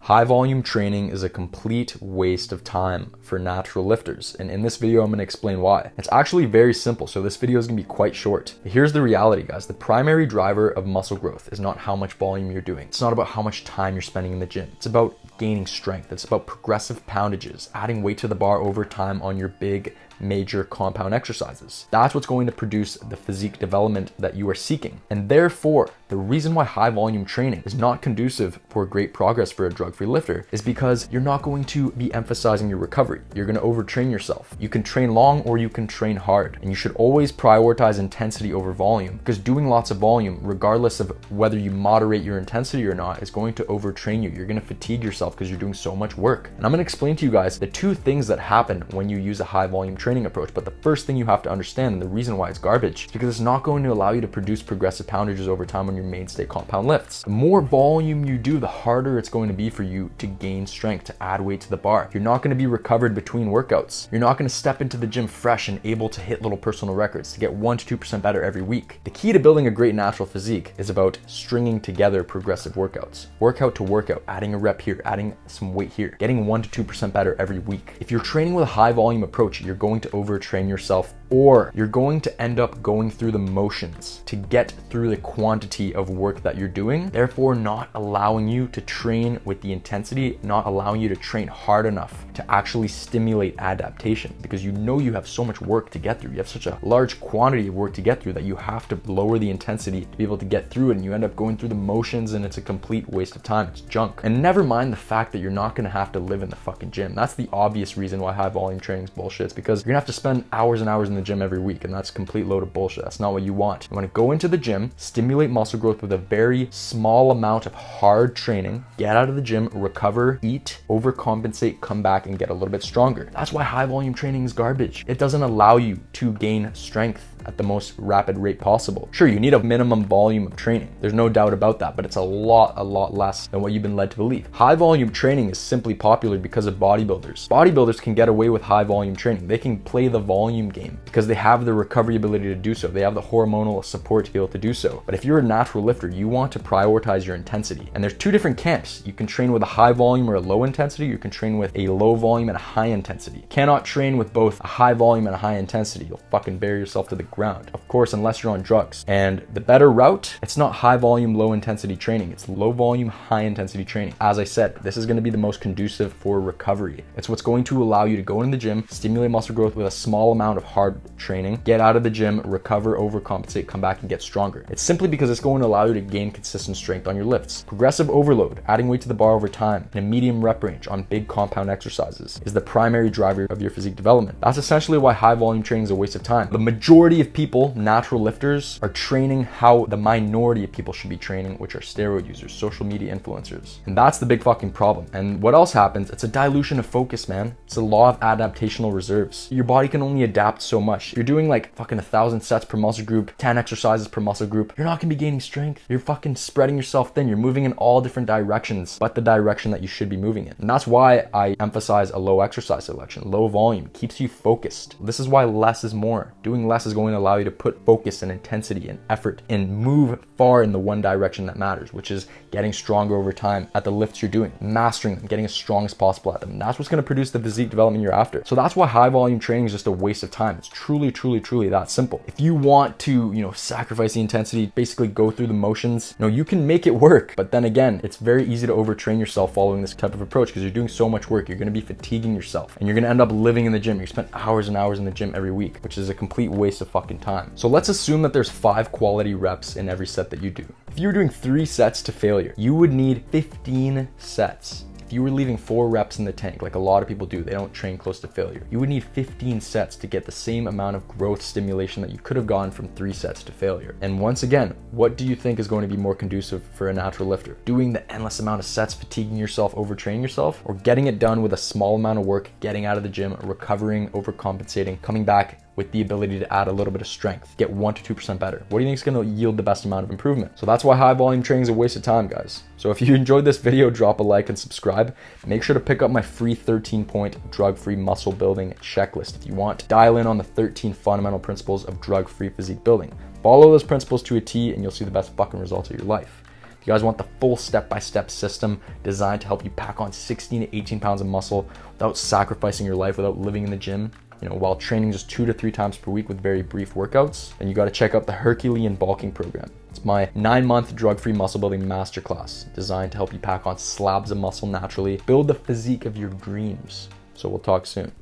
High volume training is a complete waste of time for natural lifters. And in this video, I'm going to explain why. It's actually very simple. So this video is going to be quite short. Here's the reality, guys. The primary driver of muscle growth is not how much volume you're doing. It's not about how much time you're spending in the gym. It's about gaining strength. It's about progressive poundages, adding weight to the bar over time on your big major compound exercises. That's what's going to produce the physique development that you are seeking. And therefore, the reason why high volume training is not conducive for great progress for a drug-free lifter is because you're not going to be emphasizing your recovery. You're going to overtrain yourself. You can train long or you can train hard. And you should always prioritize intensity over volume, because doing lots of volume, regardless of whether you moderate your intensity or not, is going to overtrain you. You're going to fatigue yourself because you're doing so much work. And I'm going to explain to you guys the two things that happen when you use a high volume training approach. But the first thing you have to understand, and the reason why it's garbage, is because it's not going to allow you to produce progressive poundages over time on your mainstay compound lifts. The more volume you do, the harder it's going to be for you to gain strength, to add weight to the bar. You're not going to be recovered between workouts. You're not going to step into the gym fresh and able to hit little personal records to get 1 to 2% better every week. The key to building a great natural physique is about stringing together progressive workouts, workout to workout, adding a rep here, adding some weight here, getting 1 to 2% better every week. If you're training with a high volume approach, you're going to overtrain yourself, or you're going to end up going through the motions to get through the quantity of work that you're doing, therefore not allowing you to train with the intensity, not allowing you to train hard enough to actually stimulate adaptation, because you know you have so much work to get through. You have such a large quantity of work to get through that you have to lower the intensity to be able to get through it, and you end up going through the motions, and it's a complete waste of time. It's junk. And never mind the fact that you're not going to have to live in the fucking gym. That's the obvious reason why high volume training is bullshit. It's because you're gonna have to spend hours and hours in the gym every week, and that's a complete load of bullshit. That's not what you want. You want to go into the gym, stimulate muscle growth with a very small amount of hard training, get out of the gym, recover, eat, overcompensate, come back and get a little bit stronger. That's why high volume training is garbage. It doesn't allow you to gain strength at the most rapid rate possible. Sure, you need a minimum volume of training. There's no doubt about that, but it's a lot less than what you've been led to believe. High volume training is simply popular because of bodybuilders. Bodybuilders can get away with high volume training. They can play the volume game because they have the recovery ability to do so. They have the hormonal support to be able to do so. But if you're a natural lifter, you want to prioritize your intensity. And there's two different camps. You can train with a high volume or a low intensity. You can train with a low volume and a high intensity. You cannot train with both a high volume and a high intensity. You'll fucking bury yourself to the ground, of course, unless you're on drugs. And the better route, it's not high volume, low intensity training. It's low volume, high intensity training. As I said, this is going to be the most conducive for recovery. It's what's going to allow you to go in the gym, stimulate muscle growth with a small amount of hard training, get out of the gym, recover, overcompensate, come back and get stronger. It's simply because it's going to allow you to gain consistent strength on your lifts. Progressive overload, adding weight to the bar over time in a medium rep range on big compound exercises, is the primary driver of your physique development. That's essentially why high volume training is a waste of time. The majority of people, natural lifters, are training how the minority of people should be training, which are steroid users, social media influencers. And that's the big fucking problem. And what else happens? It's a dilution of focus, man. It's a law of adaptational reserves. Your body can only adapt so much. You're doing like fucking 1,000 sets per muscle group, 10 exercises per muscle group. You're not gonna be gaining strength. You're fucking spreading yourself thin. You're moving in all different directions, but the direction that you should be moving in. And that's why I emphasize a low exercise selection. Low volume keeps you focused. This is why less is more. Doing less is going to allow you to put focus and intensity and effort and move far in the one direction that matters, which is getting stronger over time at the lifts you're doing, mastering them, getting as strong as possible at them. And that's what's going to produce the physique development you're after. So that's why high volume training is just a waste of time. It's truly that simple. If you want to, sacrifice the intensity, basically go through the motions, you can make it work. But then again, it's very easy to overtrain yourself following this type of approach because you're doing so much work. You're going to be fatiguing yourself and you're going to end up living in the gym. You spend hours and hours in the gym every week, which is a complete waste of fucking time. So let's assume that there's 5 quality reps in every set that you do. If you were doing 3 sets to failure, you would need 15 sets. If you were leaving 4 reps in the tank, like a lot of people do, they don't train close to failure. You would need 15 sets to get the same amount of growth stimulation that you could have gotten from 3 sets to failure. And once again, what do you think is going to be more conducive for a natural lifter? Doing the endless amount of sets, fatiguing yourself, overtraining yourself, or getting it done with a small amount of work, getting out of the gym, recovering, overcompensating, coming back with the ability to add a little bit of strength, get 1 to 2% better? What do you think is going to yield the best amount of improvement? So that's why high volume training is a waste of time, guys. So if you enjoyed this video, drop a like and subscribe. Make sure to pick up my free 13-point drug-free muscle building checklist if you want to dial in on the 13 fundamental principles of drug-free physique building. Follow those principles to a T and you'll see the best fucking results of your life. you guys want the full step-by-step system designed to help you pack on 16 to 18 pounds of muscle without sacrificing your life, without living in the gym, while training just 2 to 3 times per week with very brief workouts, then you got to check out the Herculean Bulking Program. It's my 9-month drug-free muscle building masterclass designed to help you pack on slabs of muscle naturally, build the physique of your dreams. So we'll talk soon.